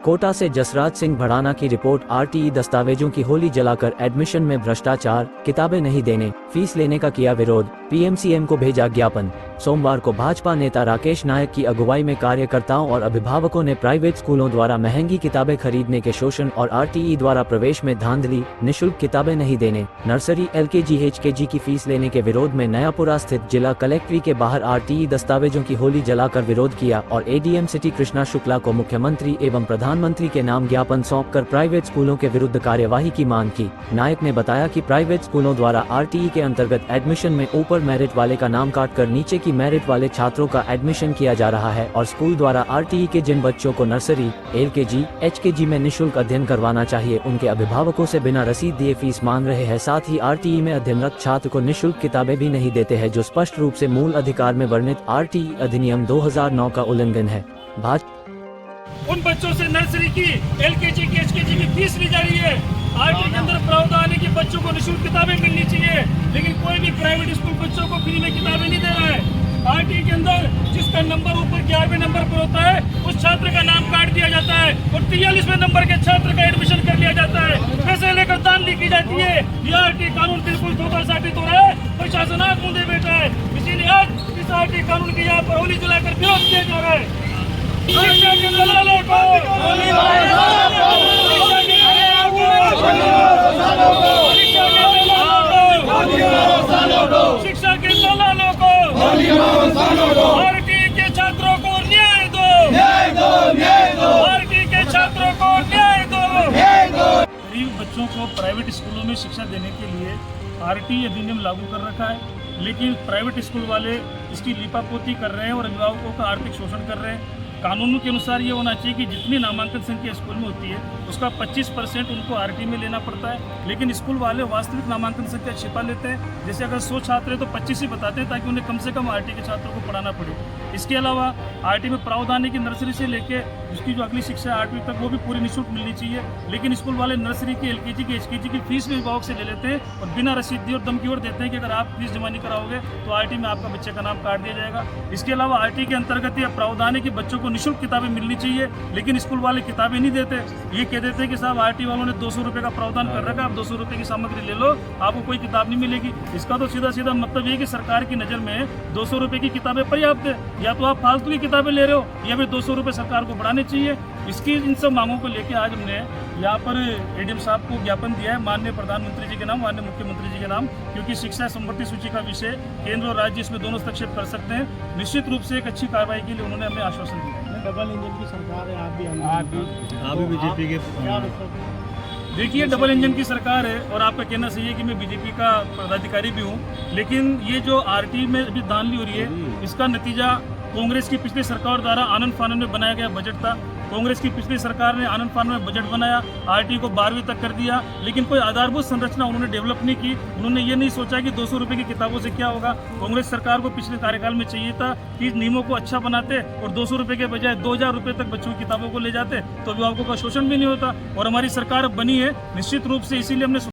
कोटा से जसराज सिंह भड़ाना की report. RTE दस्तावेजों की होली जलाकर एडमिशन में भ्रष्टाचार, किताबें नहीं देने, फीस लेने का किया विरोध, पीएमसीएम को भेजा ज्ञापन। सोमवार को भाजपा नेता राकेश नायक की अगुवाई में कार्यकर्ताओं और अभिभावकों ने प्राइवेट स्कूलों द्वारा महंगी किताबें खरीदने के शोषण और आरटीई द्वारा प्रवेश में धांधली, निःशुल्क किताबें नहीं देने, नर्सरी एलकेजी एचकेजी की फीस लेने के विरोध में नयापुरा स्थित जिला कलेक्ट्री के बाहर आरटीई दस्तावेजों की होली जलाकर विरोध किया और एडीएम सिटी कृष्णा शुक्ला को मुख्यमंत्री एवं प्रधानमंत्री के नाम ज्ञापन सौंपकर प्राइवेट स्कूलों के विरुद्ध कार्यवाही की मांग की। नायक ने बताया कि प्राइवेट स्कूलों द्वारा आरटीई के अंतर्गत एडमिशन में ऊपर मेरिट वाले का नाम काटकर नीचे की मेरिट वाले छात्रों का एडमिशन किया जा रहा है और स्कूल द्वारा आरटीई के जिन बच्चों को नर्सरी एलकेजी एचकेजी में निःशुल्क अध्ययन करवाना चाहिए उनके अभिभावकों से बिना रसीद दिए फीस मांग रहे हैं। साथ ही आरटीई में अध्ययनरत छात्र को निःशुल्क किताबें भी नहीं देते हैं, जो स्पष्ट रूप से मूल अधिकार में वर्णित आरटीई अधिनियम 2009 का उल्लंघन है। उन बच्चों से नर्सरी की एलकेजी की एचकेजी की फीस ली जा रही है। आरटीई के अंदर प्रावधान है कि बच्चों को निःशुल्क किताबें मिलनी चाहिए, लेकिन कोई भी प्राइवेट स्कूल बच्चों को फ्री में किताबें नहीं दे रहा है। आरटीई के अंदर जिसका नंबर ऊपर 11वें नंबर पर होता है उस छात्र का नाम काट दिया जाता है और 43वें नंबर के छात्र का एडमिशन कर लिया जाता है। पैसे लेकर दान की जाती है। यह आरटीई कानून बिल्कुल धोखा साबित हो रहा है, प्रशासन आंख मूंदे बैठा है। इसीलिए आज इस आरटीई कानून के यहाँ पर होली जलाकर विरोध किया जा रहा है। शिक्षा के दलालों को, शिक्षा के दलालों को, आरटीई के छात्रों को न्याय दो, आरटीई के छात्रों को न्याय दो। गरीब बच्चों को प्राइवेट स्कूलों में शिक्षा देने के लिए आरटीई अधिनियम लागू कर रखा है, लेकिन प्राइवेट स्कूल वाले इसकी लीपापोती कर रहे हैं और अभिभावकों का आर्थिक शोषण कर रहे हैं। कानूनों के अनुसार ये होना चाहिए कि जितनी नामांकन संख्या स्कूल में होती है उसका 25% उनको आरटीई में लेना पड़ता है, लेकिन स्कूल वाले वास्तविक नामांकन संख्या छिपा लेते हैं। जैसे अगर 100 छात्र हैं तो 25 ही बताते हैं ताकि उन्हें कम से कम आरटीई के छात्रों को पढ़ाना पड़े। इसके अलावा आरटीई में प्रावधान है कि नर्सरी से लेके उसकी जो अगली शिक्षा 8वीं तक वो भी पूरी निःशुल्क मिलनी चाहिए, लेकिन स्कूल वाले नर्सरी की एलकेजी की एचकेजी की फीस भी अभिभावक से ले लेते हैं और बिना रसीद दिए और धमकी और देते हैं कि अगर आप फीस जमा नहीं कराओगे तो आरटीई में आपका बच्चे का नाम काट दिया जाएगा। इसके अलावा आरटीई के अंतर्गत यह प्रावधान है कि बच्चों को निःशुल्क किताबें मिलनी चाहिए, लेकिन स्कूल वाले किताबें नहीं देते। ये कह देते हैं कि साहब आरटीई वालों ने 200 रुपये का प्रावधान कर रखा है, आप 200 रुपये की सामग्री ले लो, आपको कोई किताब नहीं मिलेगी। इसका तो सीधा सीधा मतलब ये कि सरकार की नज़र में 200 रुपये की किताबें पर्याप्त है, या तो आप फालतू की किताबें ले रहे हो या फिर 200 रुपये सरकार को बढ़ाने चाहिए। इसकी इन सब मांगों को लेकर आज हमने यहाँ पर एडीएम साहब को ज्ञापन दिया है, माननीय प्रधानमंत्री जी के नाम, माननीय मुख्यमंत्री जी के नाम, क्योंकि शिक्षा समवर्ती सूची का विषय केंद्र और राज्य इसमें दोनों हस्तक्षेप कर सकते हैं। निश्चित रूप से एक अच्छी कार्रवाई के लिए उन्होंने हमें आश्वासन दिया। डबल इंजन की सरकार है, आप भी बीजेपी के देखिए, डबल इंजन की सरकार है और आपका कहना सही है कि मैं बीजेपी का पदाधिकारी भी हूँ, लेकिन ये जो आरटीई में अभी धांधली हो रही है इसका नतीजा कांग्रेस की पिछली सरकार द्वारा आनंद फानन में बनाया गया बजट था। कांग्रेस की पिछली सरकार ने आनंद फानन में बजट बनाया, आरटीई को 12वीं तक कर दिया, लेकिन कोई आधारभूत संरचना उन्होंने डेवलप नहीं की। उन्होंने ये नहीं सोचा कि 200 रुपये की किताबों से क्या होगा। कांग्रेस सरकार को पिछले कार्यकाल में चाहिए था कि नियमों को अच्छा बनाते और 200 रुपये के बजाय 2000 रुपये तक बच्चों की किताबों को ले जाते तो अभिभावकों का शोषण भी नहीं होता। और हमारी सरकार बनी है निश्चित रूप से, इसीलिए हमने